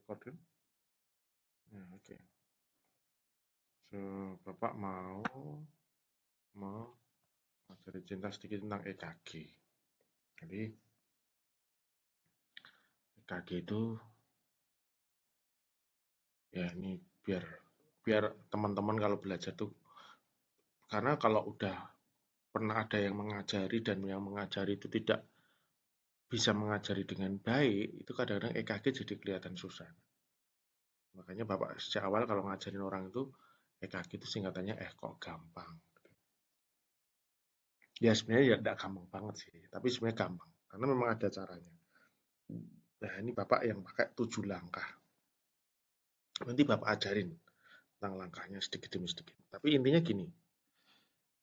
Recording. Ya, oke. So, Bapak mau cerita sedikit tentang EKG. Jadi, EKG itu ya ini biar biar teman-teman kalau belajar tuh, karena kalau udah pernah ada yang mengajari dan yang mengajari itu tidak bisa mengajari dengan baik, itu kadang-kadang EKG jadi kelihatan susah. Makanya Bapak sejak awal kalau ngajarin orang itu EKG itu singkatannya kok gampang. Ya sebenarnya ya tidak gampang banget sih, tapi sebenarnya gampang karena memang ada caranya. Nah, ini Bapak yang pakai 7 langkah. Nanti Bapak ajarin tentang langkahnya sedikit demi sedikit. Tapi intinya gini,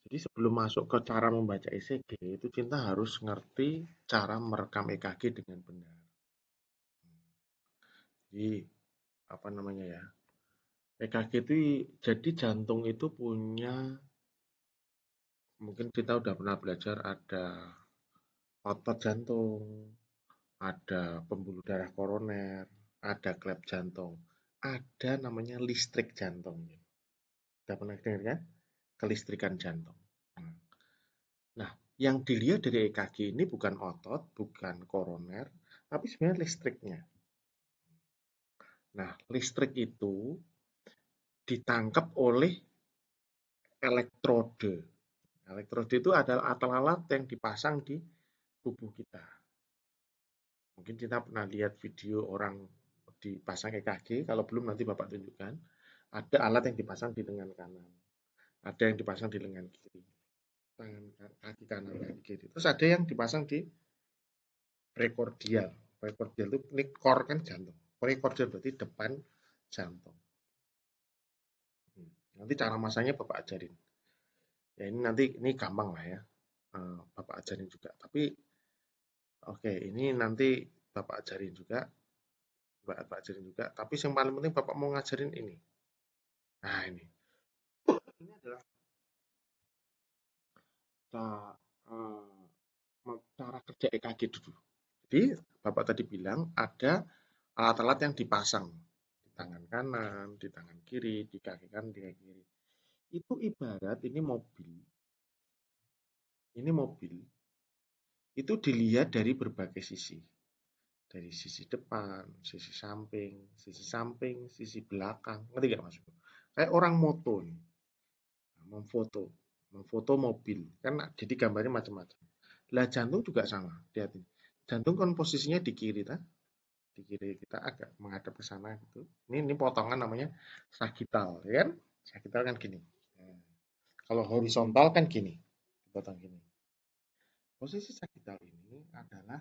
jadi sebelum masuk ke cara membaca ECG, itu Cinta harus ngerti cara merekam EKG dengan benar. Jadi, apa namanya ya, EKG itu, jadi jantung itu punya, mungkin kita udah pernah belajar ada otot jantung, ada pembuluh darah koroner, ada klep jantung, ada namanya listrik jantung. Udah pernah dengar kan? Kelistrikan jantung. Nah, yang dilihat dari EKG ini bukan otot, bukan koroner, tapi sebenarnya listriknya. Nah, listrik itu ditangkap oleh elektrode. Elektrode itu adalah alat-alat yang dipasang di tubuh kita. Mungkin kita pernah lihat video orang dipasang EKG, kalau belum nanti Bapak tunjukkan. Ada alat yang dipasang di lengan kanan, ada yang dipasang di lengan kiri, tangan kaki kanan, kaki kiri. Terus ada yang dipasang di prekordial. Prekordial itu ini core kan jantung. Prekordial berarti depan jantung. Nanti cara masangnya Bapak ajarin. Ya ini nanti ini gampang lah ya. Bapak ajarin juga. Tapi oke, ini nanti Bapak ajarin juga. Bapak ajarin juga. Tapi yang paling penting Bapak mau ngajarin ini. Nah ini. Ini adalah cara, cara kerja EKG dulu. Jadi Bapak tadi bilang ada alat-alat yang dipasang di tangan kanan, di tangan kiri, di kaki kanan, di kaki kiri. Itu ibarat ini mobil. Ini mobil. Itu dilihat dari berbagai sisi. Dari sisi depan, sisi samping, sisi belakang. Ngerti gak maksudku? Kayak orang moto nih, memfoto, memfoto mobil. Kan jadi gambarnya macam-macam. Lah jantung juga sama. Lihat ini. Jantung kan posisinya di kiri, ta? Di kiri kita agak menghadap ke sana gitu. Ini potongan namanya sagital, ya kan? Sagital kan gini. Nah, kalau horizontal kan gini, dipotong gini. Posisi sagital ini adalah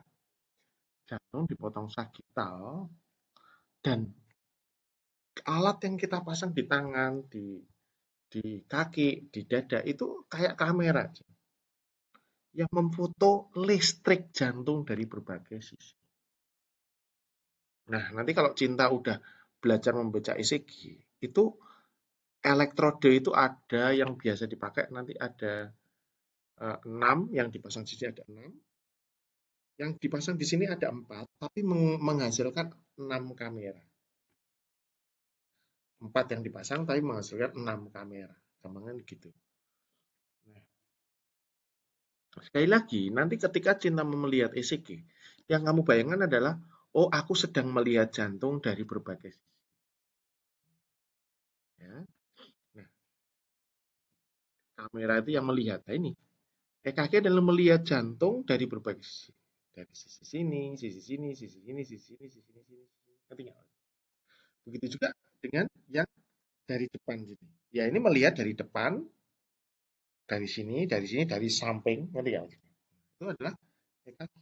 jantung dipotong sagital dan alat yang kita pasang di tangan, di kaki, di dada itu kayak kamera yang memfoto listrik jantung dari berbagai sisi. Nah, nanti kalau Cinta udah belajar membaca ECG, itu elektrode itu ada yang biasa dipakai, nanti ada 6, yang dipasang di sini ada 6, yang dipasang di sini ada 4, tapi menghasilkan 6 kamera. 4 yang dipasang tapi menghasilkan 6 kamera. Gampangnya gitu. Nah, sekali lagi, nanti ketika Cinta melihat ECG, yang kamu bayangkan adalah, oh aku sedang melihat jantung dari berbagai sisi. Ya. Nah, kamera itu yang melihat. Nah, ini EKG adalah melihat jantung dari berbagai sisi. Dari sisi sini, sisi sini, sisi sini, sisi sini, sisi sini, sisi sini. Ngerti nggak? Begitu juga dengan yang dari depan sini. Ya ini melihat dari depan, dari sini, dari samping. Ngerti nggak? Itu adalah EKG.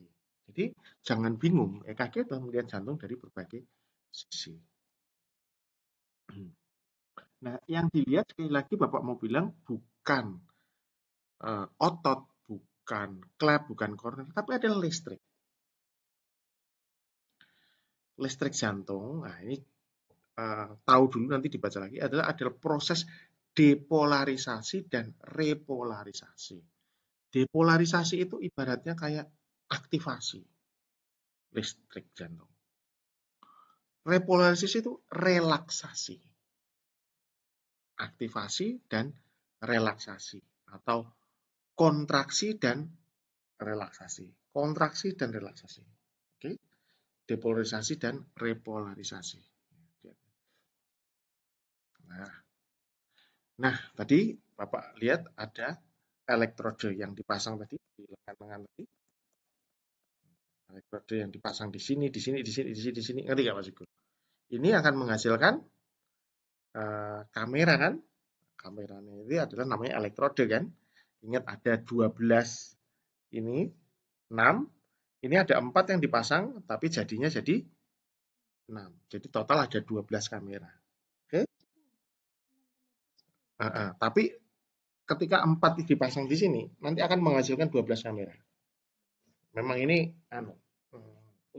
Jadi jangan bingung, EKG adalah melihat jantung dari berbagai sisi. Nah, yang dilihat sekali lagi Bapak mau bilang bukan otot, bukan klep, bukan koroner, tapi adalah listrik. Listrik jantung, nah ini tahu dulu nanti dibaca lagi, adalah proses depolarisasi dan repolarisasi. Depolarisasi itu ibaratnya kayak aktivasi listrik jantung. Repolarisasi itu relaksasi, aktivasi dan relaksasi atau kontraksi dan relaksasi. Kontraksi dan relaksasi. Oke. Depolarisasi dan repolarisasi. Nah, tadi Bapak lihat ada elektrode yang dipasang tadi di lengan-lengan tadi. Elektrode yang dipasang di sini, di sini, di sini, di sini, di sini. Ngerti nggak Mas Igu? Ini akan menghasilkan kamera kan? Kameranya ini adalah namanya elektrode kan? Ingat ada 12 ini, 6. Ini ada 4 yang dipasang, tapi jadinya jadi 6. Jadi total ada 12 kamera. Oke? Tapi ketika 4 dipasang di sini, nanti akan menghasilkan 12 kamera. Memang ini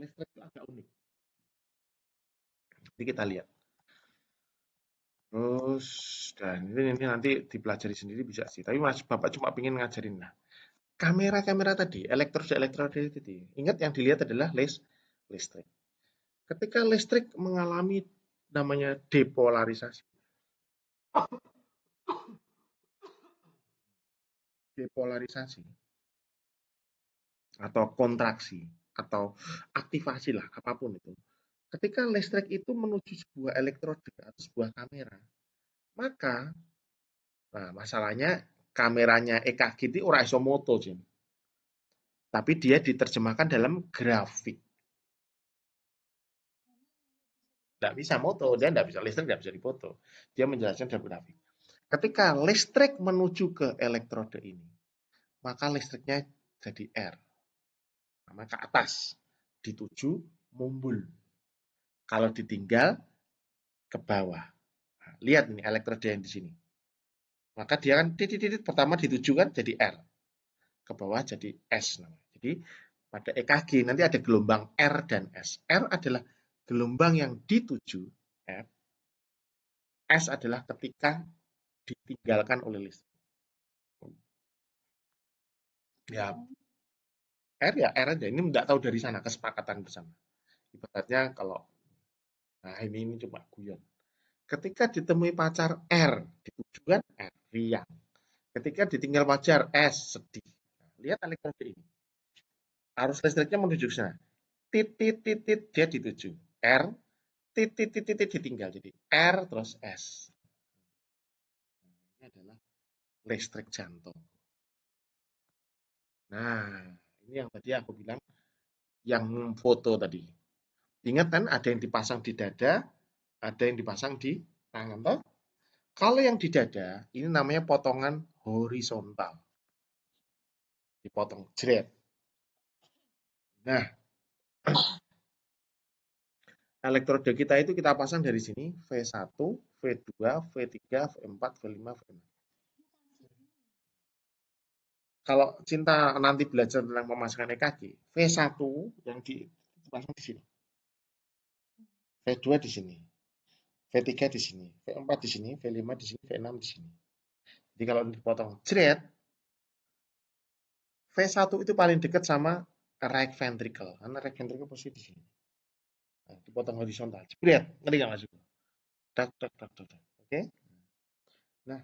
listrik itu agak unik. Jadi kita lihat. Terus, dan ini nanti dipelajari sendiri bisa sih. Tapi Mas, Bapak cuma pengen ngajarin lah. Kamera-kamera tadi, elektrode tadi. Ingat yang dilihat adalah listrik. Ketika listrik mengalami namanya depolarisasi. Depolarisasi atau kontraksi atau aktivasi lah apapun itu. Ketika listrik itu menuju sebuah elektrode atau sebuah kamera, maka masalahnya kameranya EKG itu ora iso moto, Jin. Tapi dia diterjemahkan dalam grafik. Tidak bisa moto, dia tidak bisa listrik, tidak bisa dipoto. Dia menjelaskan dalam grafik. Ketika listrik menuju ke elektrode ini, maka listriknya jadi R. Nama ke atas, dituju mumbul. Kalau ditinggal ke bawah. Nah, lihat ini elektrode yang di sini. Maka dia kan titik-titik pertama dituju kan jadi R. Ke bawah jadi S namanya. Jadi pada EKG nanti ada gelombang R dan S. R adalah gelombang yang dituju R. S adalah ketika ditinggalkan oleh listrik. Ya, R ya R aja. Ini tidak tahu dari sana kesepakatan bersama. Ibaratnya kalau ini cuma guyon. Ketika ditemui pacar R, ditujukan R, riang. Ketika ditinggal pacar S, sedih. Lihat elektrode ini. Arus listriknya menuju ke sana. Titit titit dia dituju. R, titit titit ditinggal. Jadi R terus S. Ini adalah listrik jantung. Nah, ini yang tadi aku bilang yang foto tadi. Ingat kan ada yang dipasang di dada, ada yang dipasang di tangan toh? Kalau yang di dada ini namanya potongan horizontal. Dipotong jret. Nah, elektrode kita itu kita pasang dari sini V1, V2, V3, V4, V5, V6. Kalau cinta nanti belajar tentang pemasangan EKG, V1 yang dipasang di sini, V2 di sini, V3 di sini, V4 di sini, V5 di sini, V6 di sini. Jadi kalau dipotong jret, V1 itu paling dekat sama right ventricle, karena right ventricle posisi di sini. Nah, dipotong horizontal, jebret, ngerti nggak Mas? Tak, tak, tak, tak, tak. Oke. Nah,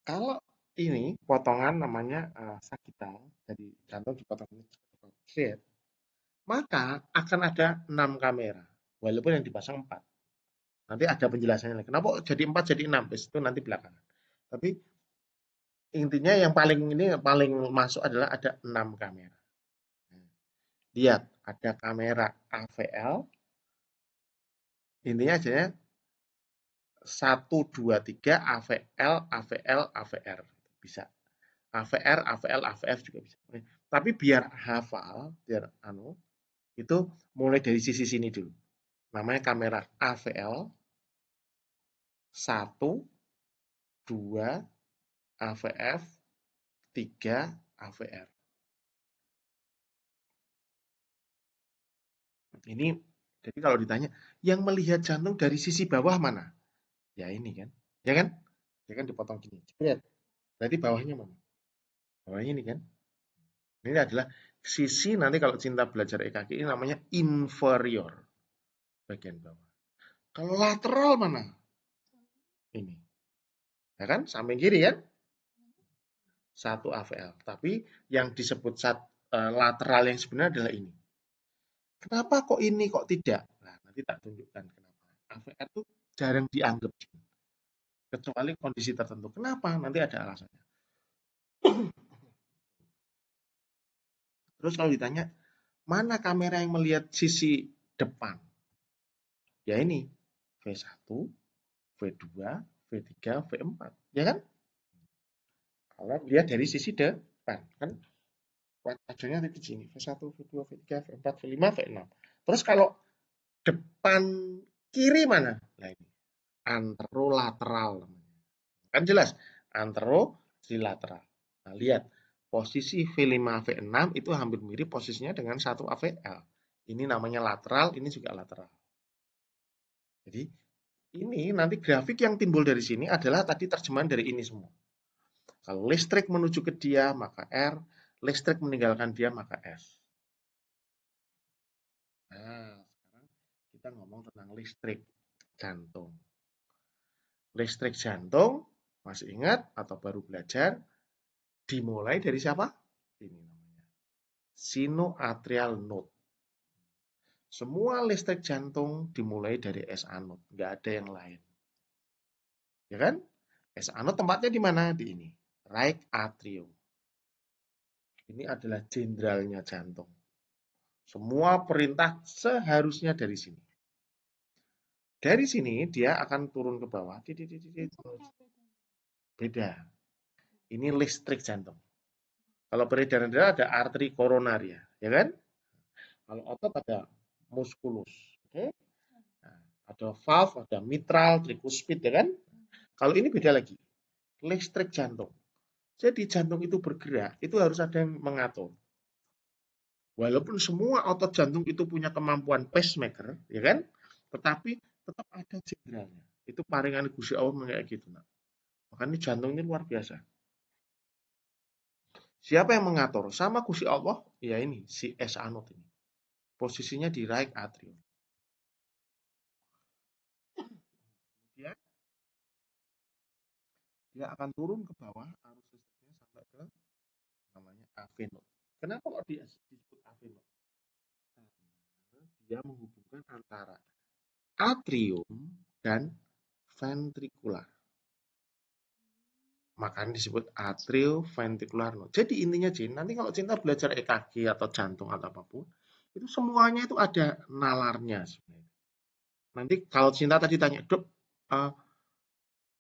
kalau ini potongan namanya sagital, jadi jantung dipotong jret, maka akan ada 6 kamera, walaupun yang dipasang 4. Nanti ada penjelasannya lagi. Kenapa jadi 4 jadi 6? Itu nanti belakangan. Tapi intinya yang paling masuk adalah ada 6 kamera. Lihat, ada kamera AVL. Intinya aja ya 1 2 3 AVL AVL AVR bisa. AVR AVL AVF juga bisa. Tapi biar hafal, biar itu mulai dari sisi sini dulu. Namanya kamera AVL 1 2 AVF 3 AVR. Ini jadi kalau ditanya, yang melihat jantung dari sisi bawah mana? Ya ini kan. Ya kan? Ya kan dipotong gini. Lihat. Berarti bawahnya mana? Bawahnya ini kan. Ini adalah sisi nanti kalau cinta belajar EKG ini namanya inferior. bagian bawah. Kalau lateral mana? Ini. Ya kan? Samping kiri kan? 1 AVL. Tapi yang disebut lateral yang sebenarnya adalah ini. Kenapa kok ini kok tidak? Nah, nanti tak tunjukkan kenapa. AVR itu jarang dianggap, kecuali kondisi tertentu. Kenapa? Nanti ada alasannya. Terus kalau ditanya, mana kamera yang melihat sisi depan? Ya ini, V1, V2, V3, V4. Ya kan? Kalau lihat dari sisi depan. Kan wajahnya di sini. V1, V2, V3, V4, V5, V6. Terus kalau depan kiri mana? Nah ini, anterolateral. Kan jelas, anterolateral. Nah, lihat, posisi V5, V6 itu hampir mirip posisinya dengan 1 AVL. Ini namanya lateral, ini juga lateral. Jadi, ini nanti grafik yang timbul dari sini adalah tadi terjemahan dari ini semua. Kalau listrik menuju ke dia, maka R. Listrik meninggalkan dia, maka S. Nah, sekarang kita ngomong tentang listrik jantung. Listrik jantung, masih ingat atau baru belajar, dimulai dari siapa? Ini namanya sinoatrial node. Semua listrik jantung dimulai dari SA node, nggak ada yang lain. Ya kan? SA node tempatnya di mana? Di ini, right atrium. Ini adalah jenderalnya jantung. Semua perintah seharusnya dari sini. Dari sini dia akan turun ke bawah. Beda. Ini listrik jantung. Kalau peredaran darah ada arteri koronaria, ya kan? Kalau otot ada muskulus, oke? Nah, ada valve, ada mitral, trikuspid, ya kan? Kalau ini beda lagi, listrik jantung. Jadi jantung itu bergerak, itu harus ada yang mengatur. Walaupun semua otot jantung itu punya kemampuan pacemaker, ya kan? Tetapi tetap ada jenderalnya. Itu paringan Gusti Allah kayak gitu, nah. Makanya jantung ini luar biasa. Siapa yang mengatur? Sama Gusti Allah, ya ini si S anode ini. Posisinya di right atrium. Dia dia akan turun ke bawah arus listriknya sampai ke namanya AV node. Kenapa kok dia disebut AV node? Karena dia menghubungkan antara atrium dan ventrikular. Makanya disebut atrioventricular node. Jadi intinya Jin, nanti kalau Cinta belajar EKG atau jantung atau apapun, itu semuanya itu ada nalarnya sebenarnya. Nanti kalau Cinta tadi tanya, Dok,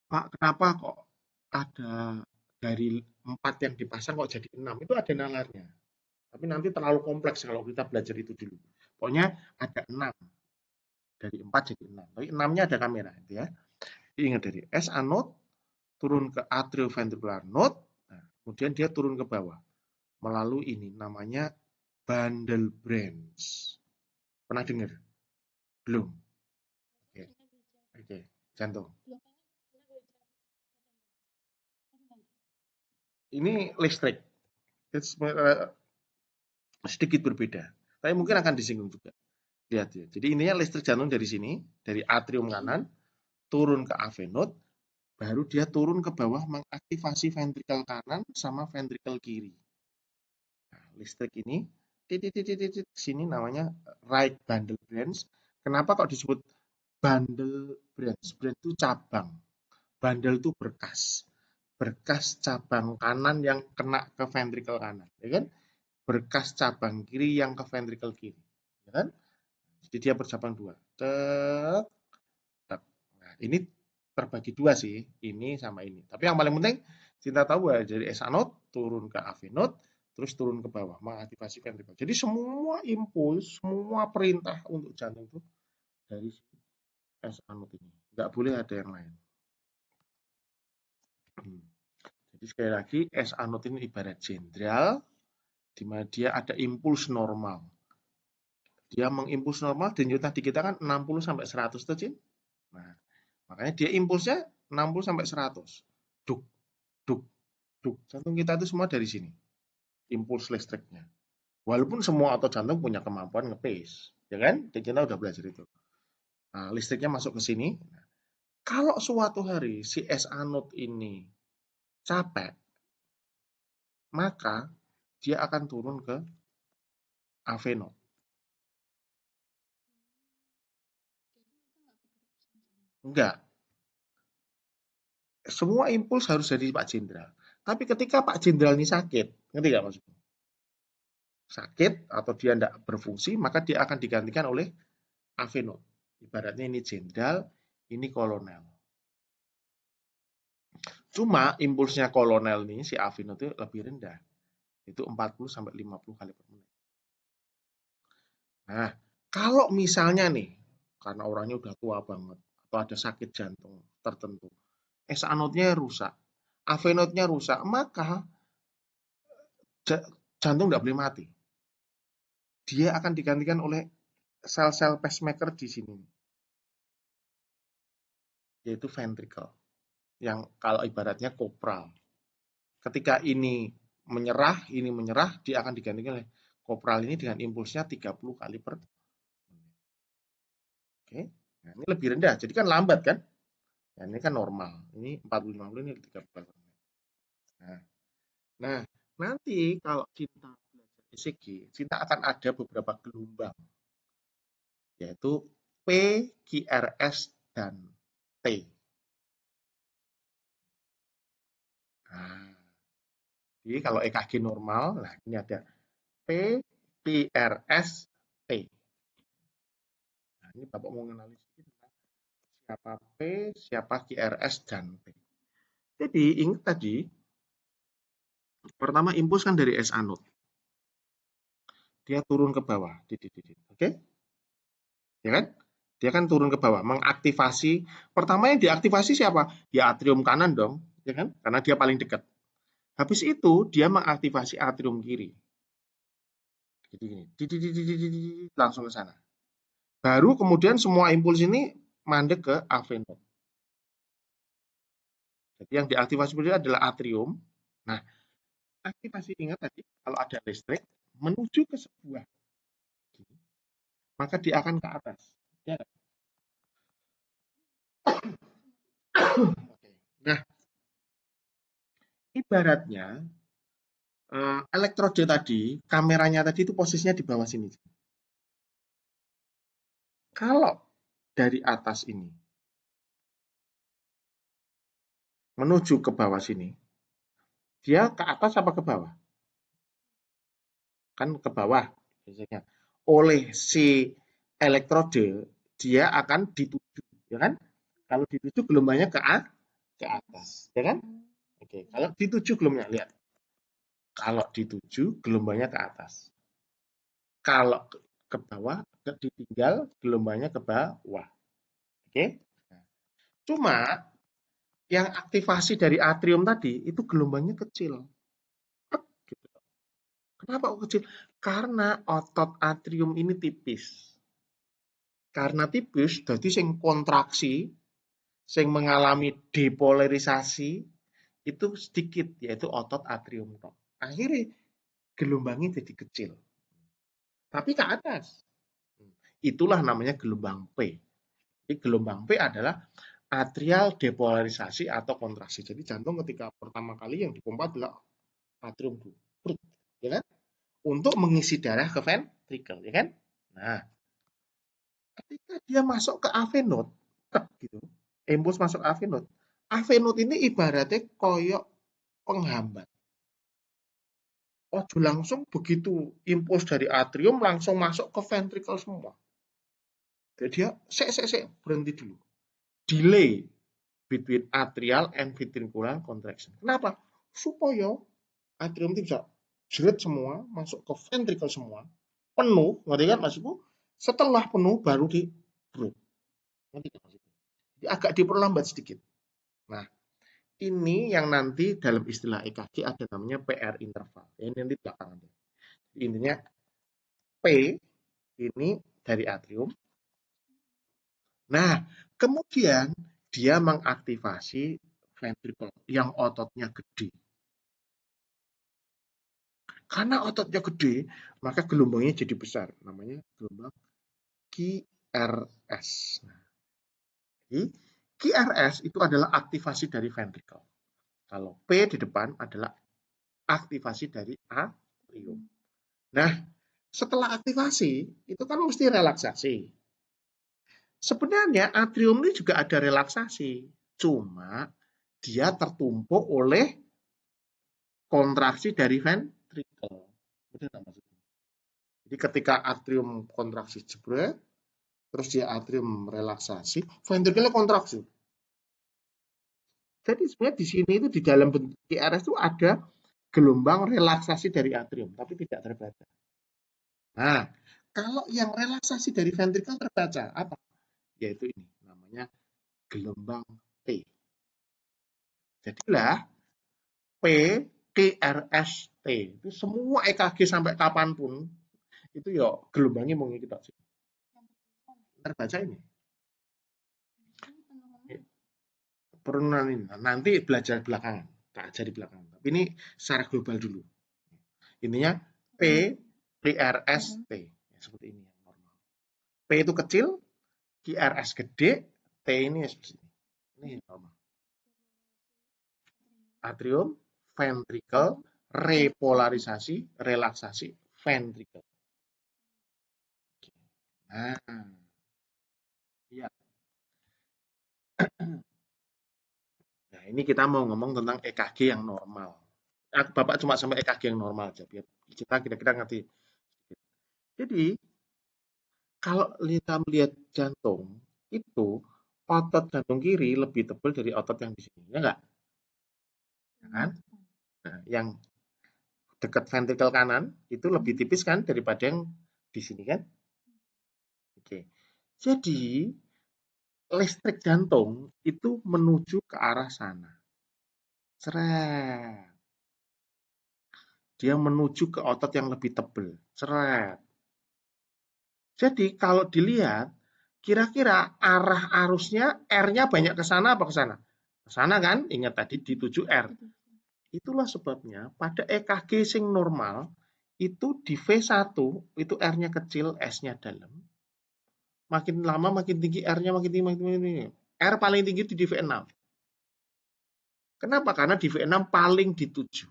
Pak, kenapa kok ada dari 4 yang dipasang kok jadi 6? Itu ada nalarnya. Tapi nanti terlalu kompleks kalau kita belajar itu dulu. Pokoknya ada 6. Dari 4 jadi 6. Tapi 6-nya ada kamera. Gitu ya. Ingat dari SA node, turun ke atrioventricular node, nah, kemudian dia turun ke bawah. Melalui ini, namanya bundle branch. Pernah dengar? Belum? Oke, oke. Jantung. Ini listrik. Sedikit berbeda. Tapi mungkin akan disinggung juga. Lihat ya. Jadi ininya listrik jantung dari sini, dari atrium kanan, turun ke AV node, baru dia turun ke bawah mengaktifasi ventrikel kanan sama ventrikel kiri. Nah, listrik ini, sini namanya right bundle branch. Kenapa kok disebut bundle branch? Branch itu cabang. Bundle itu berkas. Berkas cabang kanan yang kena ke ventrikel kanan. Ya kan? Berkas cabang kiri yang ke ventrikel kiri. Ya kan? Jadi dia bercabang dua. Nah, ini terbagi dua sih, ini sama ini. Tapi yang paling penting Cinta tahu bahwa dari SA node turun ke AV node, terus turun ke bawah, mengaktifasi ventrikel. Jadi semua impuls, semua perintah untuk jantung itu dari SA node ini. Nggak boleh ada yang lain. Jadi sekali lagi, SA node ini ibarat jenderal, di mana dia ada impuls normal. Dia mengimpuls normal, denyut nadi kita kan 60 sampai 100 tuh, Cin. Nah, makanya dia impulsnya 60 sampai 100. Duk, duk, duk. Jantung kita itu semua dari sini. Impuls listriknya. Walaupun semua otot jantung punya kemampuan nge-pace. Ya kan? Kita udah belajar itu. Nah, listriknya masuk ke sini. Kalau suatu hari si S anode ini capek, maka dia akan turun ke AV node. Enggak, semua impuls harus dari Pak Jenderal. Tapi ketika Pak Jenderal ini sakit, ngerti nggak maksudnya? Sakit atau dia tidak berfungsi, maka dia akan digantikan oleh AV node. Ibaratnya ini jenderal, ini kolonel. Cuma impulsnya kolonel nih, si AV node itu lebih rendah. Itu 40-50 kali per menit. Nah, kalau misalnya nih, karena orangnya udah tua banget, atau ada sakit jantung tertentu, SA node-nya rusak, AV node-nya rusak, maka jantung nggak boleh mati. Dia akan digantikan oleh sel-sel pacemaker di sini, yaitu ventricle, yang kalau ibaratnya kopral. Ketika ini menyerah, dia akan digantikan oleh kopral ini dengan impulsnya 30 kali per menit. Oke, nah, ini lebih rendah, jadi kan lambat kan? Nah, ini kan normal. Ini 40-50, ini 30 kali per menit. Nah, nah, nanti kalau Cinta belajar ECG, Cinta akan ada beberapa gelombang, yaitu P, QRS, dan T. Nah, jadi kalau EKG normal, nah ini ada P, QRS, T. Nah, ini Bapak mau mengenali sedikit tentang siapa P, siapa QRS, dan T. Jadi ingat tadi, pertama impuls kan dari S anode. Dia turun ke bawah, oke? Ya kan? Dia kan turun ke bawah, mengaktifasi. Pertama yang diaktifasi siapa? Ya atrium kanan dong, ya kan? Karena dia paling dekat. Habis itu dia mengaktifasi atrium kiri. Jadi gini, langsung ke sana. Baru kemudian semua impuls ini mandek ke AV node. Jadi yang diaktifasi adalah atrium. Nah, aktivasi ingat tadi kalau ada listrik menuju ke sebuah, maka dia akan ke atas. Ya. Nah, ibaratnya elektrode tadi, kameranya tadi itu posisinya di bawah sini. Kalau dari atas ini menuju ke bawah sini, dia ke atas apa ke bawah? Kan ke bawah biasanya. Oleh si elektrode, dia akan dituju, ya kan? Kalau dituju gelombangnya ke atas, ya kan? Oke, kalau dituju gelombangnya, lihat. Kalau dituju gelombangnya ke atas. Kalau ke bawah, ditinggal gelombangnya ke bawah. Oke? Cuma yang aktivasi dari atrium tadi itu gelombangnya kecil. Gitu. Kenapa kok kecil? Karena otot atrium ini tipis. Karena tipis, jadi sing kontraksi, sing mengalami depolarisasi itu sedikit, yaitu otot atrium. Akhirnya gelombangnya jadi kecil. Tapi ke atas. Itulah namanya gelombang P. Jadi gelombang P adalah atrial depolarisasi atau kontraksi. Jadi jantung ketika pertama kali yang dipompa adalah atrium dulu. Ya kan? Untuk mengisi darah ke ventricle, ya kan? Nah, ketika dia masuk ke AV node, gitu, impuls masuk AV node ini ibaratnya koyok penghambat. Ojo langsung begitu impuls dari atrium langsung masuk ke ventricle semua. Jadi dia berhenti dulu. Delay between atrial and ventricular contraction. Kenapa? Supaya atrium itu bisa jeret semua, masuk ke ventricle semua, penuh, ngerti kan maksudku? Setelah penuh baru di break. Ngerti kan maksudnya? Jadi agak diperlambat sedikit. Nah, ini yang nanti dalam istilah EKG ada namanya PR interval. Ini nanti belakangan. Intinya P ini dari atrium. Nah, kemudian dia mengaktifasi ventricle yang ototnya gede. Karena ototnya gede, maka gelombangnya jadi besar. Namanya gelombang QRS. Jadi QRS itu adalah aktivasi dari ventricle. Kalau P di depan adalah aktivasi dari atrium. Nah, setelah aktivasi itu kan mesti relaksasi. Sebenarnya atrium ini juga ada relaksasi, cuma dia tertumpuk oleh kontraksi dari ventricle. Betul nggak maksudnya? Jadi ketika atrium kontraksi jebret, terus dia atrium relaksasi, ventricle kontraksi. Jadi sebenarnya di sini itu di dalam bentuk QRS itu ada gelombang relaksasi dari atrium, tapi tidak terbaca. Nah, kalau yang relaksasi dari ventricle terbaca, apa? Yaitu ini, namanya gelombang T. Jadilah P, QRST. Itu semua EKG sampai kapanpun, itu ya gelombangnya mau ngikut aja. Terbaca ini. Penurunan ini. Nanti belajar belakangan. Tak ajari belakangan. Tapi ini secara global dulu. Ininya P, QRST. Ya, seperti ini yang normal. P itu kecil, QRS gede, T ini seperti ini. Ini normal. Atrium, ventricle, repolarisasi, relaksasi, ventricle. Nah, iya. Nah, ini kita mau ngomong tentang EKG yang normal. Bapak cuma sampai EKG yang normal aja, biar kita kira-kira ngerti. Jadi, kalau kita melihat jantung, itu otot jantung kiri lebih tebal dari otot yang di sini, ya enggak? Ya kan? Nah, yang dekat ventricle kanan itu lebih tipis kan daripada yang di sini kan? Oke. Jadi, listrik jantung itu menuju ke arah sana. Seret. Dia menuju ke otot yang lebih tebal. Seret. Jadi kalau dilihat, kira-kira arah arusnya R-nya banyak ke sana apa ke sana? Ke sana kan? Ingat tadi dituju R. Itulah sebabnya pada EKG sing normal itu di V1 itu R-nya kecil, S-nya dalam. Makin lama makin tinggi R-nya makin tinggi, makin tinggi. R paling tinggi di V6. Kenapa? Karena di V6 paling dituju.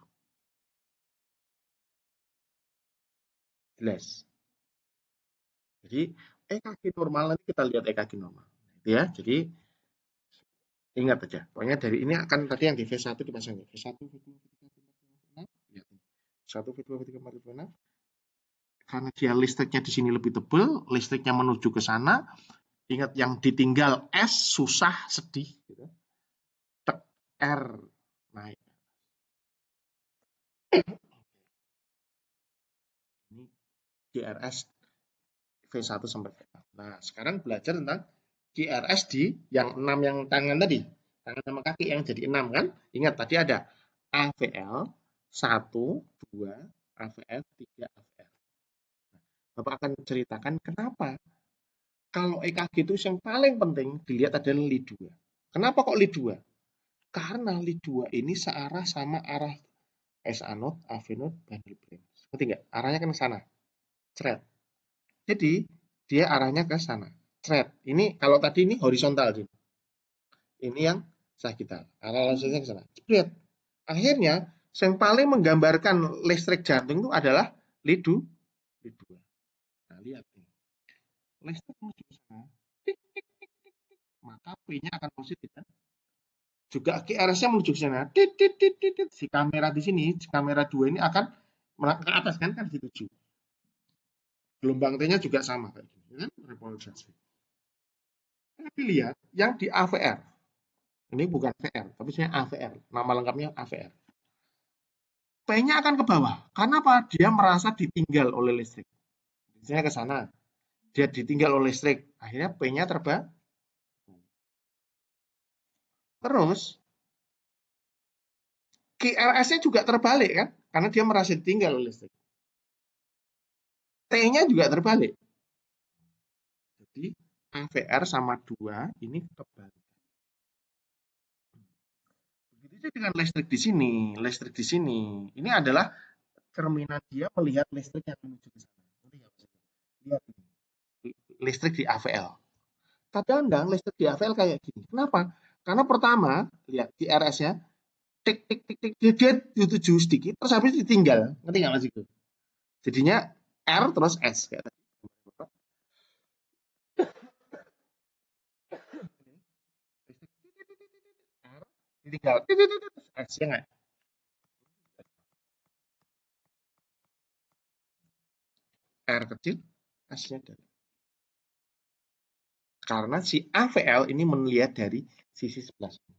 Jelas. Jadi EKG normal nanti kita lihat EKG normal. Ya, jadi ingat aja. Pokoknya dari ini akan tadi yang di V1 dipasang V1, V2, V3, V4, V6. Lihat ini. V1, V2, V3, V4, V6. Karena dia listriknya di sini lebih tebal, listriknya menuju ke sana. Ingat yang ditinggal S susah, sedih. Gitu. Tek R naik. Ini GRS V1 sampai V6. Nah, sekarang belajar tentang GRS di yang 6 yang tangan tadi. Tangan sama kaki yang jadi 6 kan? Ingat tadi ada AVL 1, 2, AVL 3, AVL. Bapak akan ceritakan kenapa kalau EKG itu yang paling penting dilihat adalah lead 2. Kenapa kok lead 2? Karena lead 2 ini searah sama arah SA node, AV node, bundle brain. Ngerti nggak? Arahnya kan ke sana. Cret. Jadi dia arahnya ke sana. Cret. Ini kalau tadi ini horizontal. Ini yang sagital. Arah langsungnya ke sana. Cret. Akhirnya yang paling menggambarkan listrik jantung itu adalah lead 2. Nah, lihat nih. Listrik menuju ke sana. Maka P-nya akan positif kan? Juga QRS-nya menuju ke sana. Si kamera di sini, kamera 2 ini akan ke atas kan dituju. Gelombang T-nya juga sama kayak gini kan, repolarisasi. Tapi lihat yang di AVR. Ini bukan VR, tapi sebenarnya AVR. Nama lengkapnya AVR. P-nya akan ke bawah. Karena apa? Dia merasa ditinggal oleh listrik. Misalnya ke sana. Dia ditinggal oleh listrik. Akhirnya P-nya terbang. Terus QRS-nya juga terbalik kan? Karena dia merasa ditinggal oleh listrik. T-nya juga terbalik. Jadi AVR sama 2 ini terbalik. Begitu dengan listrik di sini. Listrik di sini. Ini adalah cerminan dia melihat listrik yang menuju ke sana. Lihat ini. Listrik di AVL. Kadang-kadang listrik di AVL kayak gini. Kenapa? Karena pertama, lihat di RS-nya, tik tik tik tik dia 7 sedikit, terus habis ditinggal. Ngerti nggak Mas Iku? Jadinya R terus S kayak tadi. R ditinggal S ya nggak? R kecil, S-nya dari. Karena si AVL ini melihat dari sisi sebelah sini.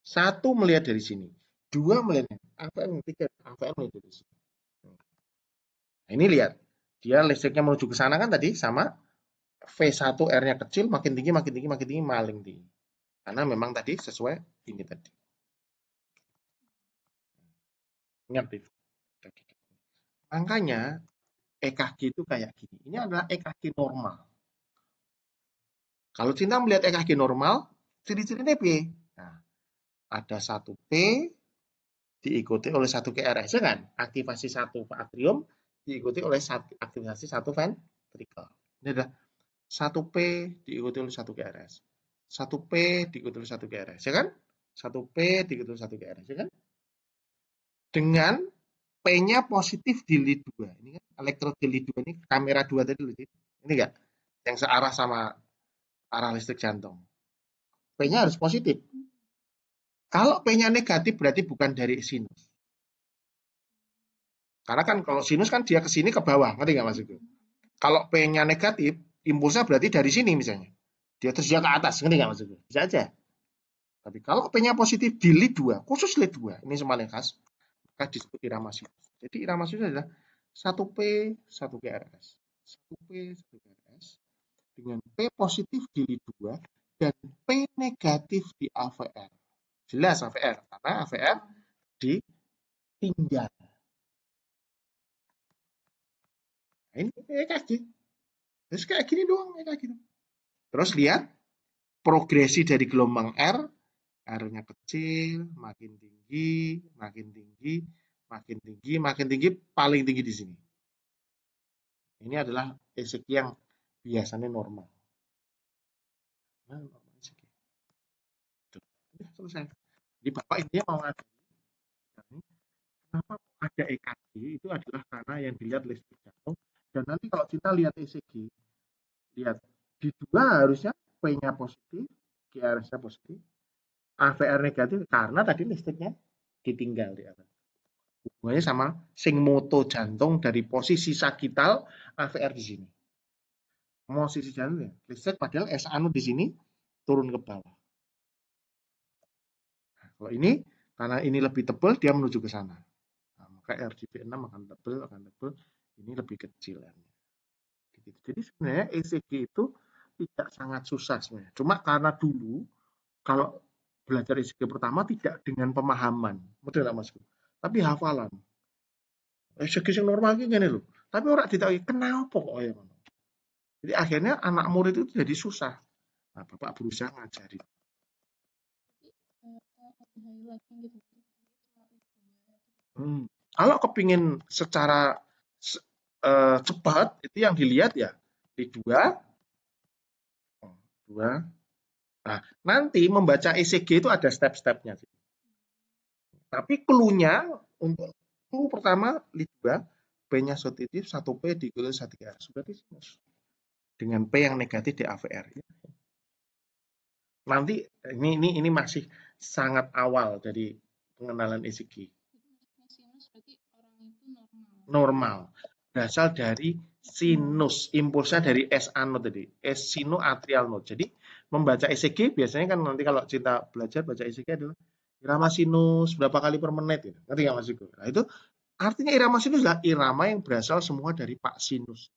Satu melihat dari sini, dua melihat AVL, tiga AVL melihat dari sini. Nah, ini lihat, dia listriknya menuju ke sana kan tadi sama V1 R-nya kecil, makin tinggi, makin tinggi, makin tinggi, maling tinggi. Karena memang tadi sesuai ini tadi. Ingat itu. Makanya EKG itu kayak gini. Ini adalah EKG normal. Kalau Cinta melihat EKG normal, ciri-cirinya P. Nah, ada satu P diikuti oleh satu QRS, ya kan? Aktivasi satu atrium diikuti oleh aktivasi satu ventricle. Ini adalah satu P diikuti oleh satu QRS. Satu P diikuti oleh satu QRS, ya kan? Satu P diikuti oleh satu QRS, ya kan? Dengan P-nya positif di lead 2. Ini kan elektrod di lead 2 ini kamera 2 tadi loh. Ini enggak? Yang searah sama arah listrik jantung. P-nya harus positif. Kalau P-nya negatif berarti bukan dari sinus. Karena kan kalau sinus kan dia ke sini ke bawah, ngerti nggak Mas Igu? Kalau P-nya negatif, impulsnya berarti dari sini misalnya. Dia terus dia ke atas, ngerti nggak Mas Igu? Bisa aja. Tapi kalau P-nya positif di lead 2, khusus lead 2, ini paling khas, maka disebut irama sinus. Jadi irama sinus adalah 1P, 1 GRS. 1P, 1 GRS dengan P positif di lead 2 dan P negatif di AVR. Jelas AVR, karena AVR ditinggal. Nah, ini EKG. Terus kayak gini doang EKG. Terus lihat progresi dari gelombang R, R-nya kecil, makin tinggi, makin tinggi, makin tinggi, makin tinggi, paling tinggi di sini. Ini adalah ECG yang biasanya normal. Nah, normal ECG. Udah selesai. Jadi Bapak intinya mau ngajari kenapa ada EKG itu adalah karena yang dilihat listrik jantung. Dan nanti kalau kita lihat ECG, lihat di dua harusnya P-nya positif, QRS-nya positif, AVR negatif karena tadi listriknya ditinggal di atas. Hubungannya sama sing moto jantung dari posisi sagital AVR di sini. Posisi jantung ya, listrik padahal S anu di sini turun ke bawah. Nah, kalau ini karena ini lebih tebal dia menuju ke sana. Nah, maka RGB6 akan tebal, ini lebih kecil. Jadi sebenarnya ECG itu tidak sangat susah sebenarnya. Cuma karena dulu kalau belajar ECG pertama tidak dengan pemahaman, betul nggak Mas? Tapi hafalan. ECG yang normal gini loh. Tapi orang ditahui kenapa kok ya. Jadi akhirnya anak murid itu jadi susah. Nah, Bapak berusaha ngajarin. Kalau kepingin secara cepat itu yang dilihat ya di dua. Nah, nanti membaca ECG itu ada step-stepnya. Tapi clue-nya untuk clue pertama di 2, P-nya positif, 1 P dikulis 1 GRS. Berarti sinus. Dengan P yang negatif di AVR. Nanti ini masih sangat awal dari pengenalan ECG. Normal. Berasal dari sinus, impulsnya dari S anode tadi, S sinoatrial node. Jadi membaca ECG biasanya kan nanti kalau Cinta belajar baca ECG adalah irama sinus berapa kali per menit gitu. Ngerti nggak Mas Iko? Nah, itu artinya irama sinus adalah irama yang berasal semua dari Pak Sinus.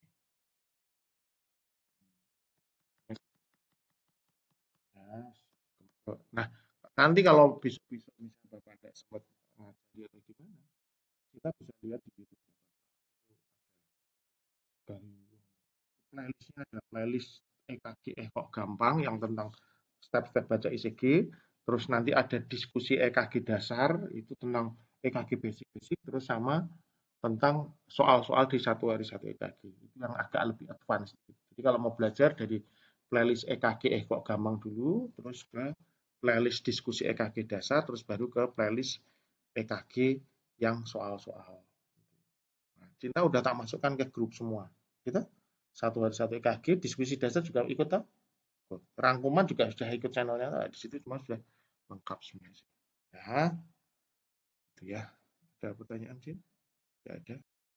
Nah, nanti kalau bisa Bapak ada sempat ngajari atau gimana, kita bisa lihat di YouTube. Dan playlistnya ada playlist EKG kok gampang yang tentang step-step baca ECG. Terus nanti ada diskusi EKG dasar itu tentang EKG basic-basic. Terus sama tentang soal-soal di satu hari satu EKG itu yang agak lebih advance. Jadi kalau mau belajar dari playlist EKG kok gampang dulu, terus ke playlist diskusi EKG dasar, terus baru ke playlist EKG yang soal-soal. Nah, Cinta udah tak masukkan ke grup semua. Gitu. Satu hari satu EKG, diskusi dasar juga ikut tak? Rangkuman juga sudah ikut channelnya. Nah, di situ cuma sudah lengkap semua. Ya, itu ya. Ada pertanyaan sih? Tidak ada.